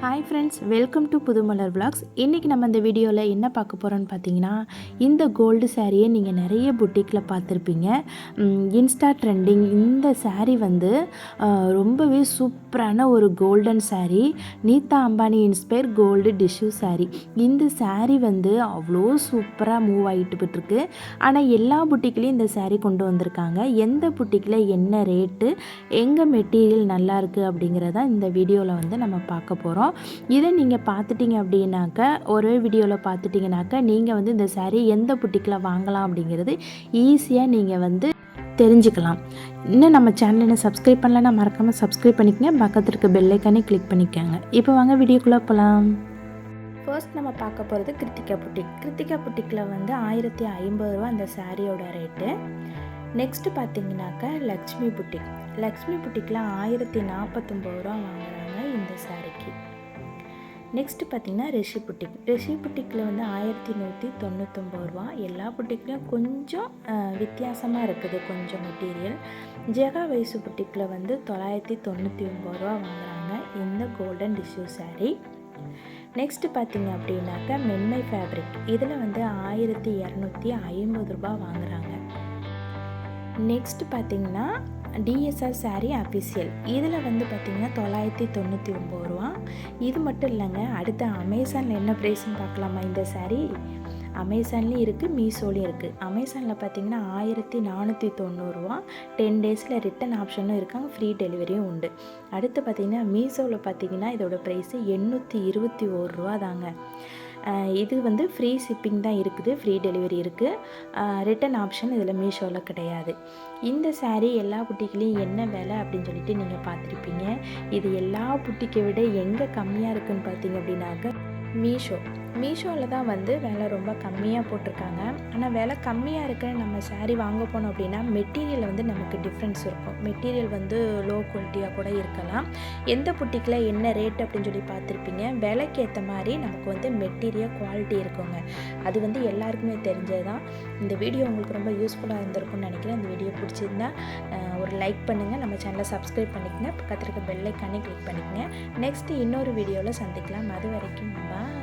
Hi friends, welcome to Pudhumalar vlogs. இன்றைக்கி நம்ம இந்த வீடியோவில் என்ன பார்க்க போகிறோன்னு பார்த்தீங்கன்னா, இந்த கோல்டு சாரியை நீங்கள் நிறைய புட்டிக்கில் பார்த்துருப்பீங்க. இன்ஸ்டா ட்ரெண்டிங் இந்த சாரீ வந்து ரொம்பவே சூப்பரான ஒரு golden sari. Nita Ambani inspire gold tissue sari. இந்த சாரீ வந்து அவ்வளோ சூப்பராக மூவ் ஆகிட்டு போயிட்டுருக்கு. ஆனால் எல்லா புட்டிக்லேயும் இந்த சாரீ கொண்டு வந்திருக்காங்க. எந்த புட்டிக்கில் என்ன ரேட்டு, எங்கே மெட்டீரியல் நல்லாயிருக்கு அப்படிங்கிறத இந்த வீடியோவில் வந்து நம்ம பார்க்க போகிறோம். இதை நீங்கள் பார்த்துட்டிங்க அப்படின்னாக்க, ஒரே வீடியோவில் பார்த்துட்டிங்கனாக்கா நீங்கள் வந்து இந்த சாரீ எந்த புட்டிக்கில் வாங்கலாம் அப்படிங்கிறது ஈஸியாக நீங்கள் வந்து தெரிஞ்சுக்கலாம். இன்னும் நம்ம சேனல் என்ன சப்ஸ்கிரைப் பண்ணலன்னா மறக்காமல் சப்ஸ்கிரைப் பண்ணிக்கங்க. பக்கத்தில் இருக்க பெல் ஐக்கானே கிளிக் பண்ணிக்கோங்க. இப்போ வாங்க வீடியோக்குள்ளே போகலாம். ஃபர்ஸ்ட் நம்ம பார்க்க போகிறது கிருத்திகா புட்டிக். கிருத்திகா புட்டிக்கில் வந்து 1050 ரூபா அந்த சாரியோட ரேட்டு. நெக்ஸ்ட்டு பார்த்தீங்கன்னாக்கா லக்ஷ்மி புட்டிக். லக்ஷ்மி புட்டிக்கில் 1049 ரூபா வாங்குறாங்க இந்த சாரிக்கு. நெக்ஸ்ட்டு பார்த்திங்கன்னா ரிஷி புட்டிக். ரிஷி புட்டிக்கில் வந்து 1199 ரூபா. எல்லா புட்டிக்லேயும் கொஞ்சம் வித்தியாசமாக இருக்குது கொஞ்சம் மெட்டீரியல். ஜெகா வைசு புட்டிக்கில் வந்து 999 ரூபா வாங்குறாங்க இந்த கோல்டன் டிஷ்யூ சாரீ. நெக்ஸ்ட்டு பார்த்திங்க அப்படின்னாக்கா மென்மை ஃபேப்ரிக். இதில் வந்து 1250 ரூபா வாங்குகிறாங்க. நெக்ஸ்ட்டு பார்த்திங்கன்னா டிஎஸ்ஆர் சாரீ அஃபிஷியல். இதில் வந்து பார்த்திங்கன்னா 999 ரூபா. இது மட்டும் இல்லைங்க, அடுத்த அமேசானில் என்ன ப்ரைஸ்ன்னு பார்க்கலாமா? இந்த சாரீ அமேசான்லேயும் இருக்குது, மீஷோலையும் இருக்குது. அமேசானில் பார்த்திங்கன்னா 1490 ரூபா. 10 டேஸில் ரிட்டன் ஆப்ஷனும் இருக்காங்க, ஃப்ரீ டெலிவரியும் உண்டு. அடுத்து பார்த்திங்கன்னா மீஷோவில் பார்த்திங்கன்னா இதோட ப்ரைஸு 821 ரூபா தாங்க. இது வந்து ஃப்ரீ ஷிப்பிங் தான் இருக்குது, ஃப்ரீ டெலிவரி இருக்குது. ரிட்டன் ஆப்ஷன் இதில் மீஷோவில் கிடையாது. இந்த சாரீ எல்லா புட்டிக்லேயும் என்ன விலை அப்படின்னு சொல்லிட்டு நீங்கள் பார்த்துருப்பீங்க. இது எல்லா புட்டிக்கை விட எங்கே கம்மியாக இருக்குதுன்னு பார்த்தீங்க அப்படின்னாக்க மீஷோவில் தான் வந்து விலை ரொம்ப கம்மியாக போட்டிருக்காங்க. ஆனால் விலை கம்மியாக இருக்கிற நம்ம சாரீ வாங்க போனோம் அப்படின்னா மெட்டீரியல் வந்து நமக்கு டிஃப்ரென்ஸ் இருக்கும். மெட்டீரியல் வந்து லோ குவாலிட்டியாக கூட இருக்கலாம். எந்த புட்டிக்கில் என்ன ரேட் அப்படின்னு சொல்லி பார்த்துருப்பீங்க. விலைக்கு ஏற்ற மாதிரி நமக்கு வந்து மெட்டீரியல் குவாலிட்டி இருக்குங்க. அது வந்து எல்லாருக்குமே தெரிஞ்சது தான். இந்த வீடியோ உங்களுக்கு ரொம்ப யூஸ்ஃபுல்லாக இருந்திருக்கும்னு நினைக்கிறேன். இந்த வீடியோ பிடிச்சிருந்தா ஒரு லைக் பண்ணுங்கள், நம்ம சேனலை சப்ஸ்கிரைப் பண்ணிக்கங்க, பக்கத்தில் இருக்க பெல் ஐக்கானே கிளிக் பண்ணிக்கங்க. நெக்ஸ்ட்டு இன்னொரு வீடியோவில் சந்திக்கலாம். அது வரைக்கும் பாய்.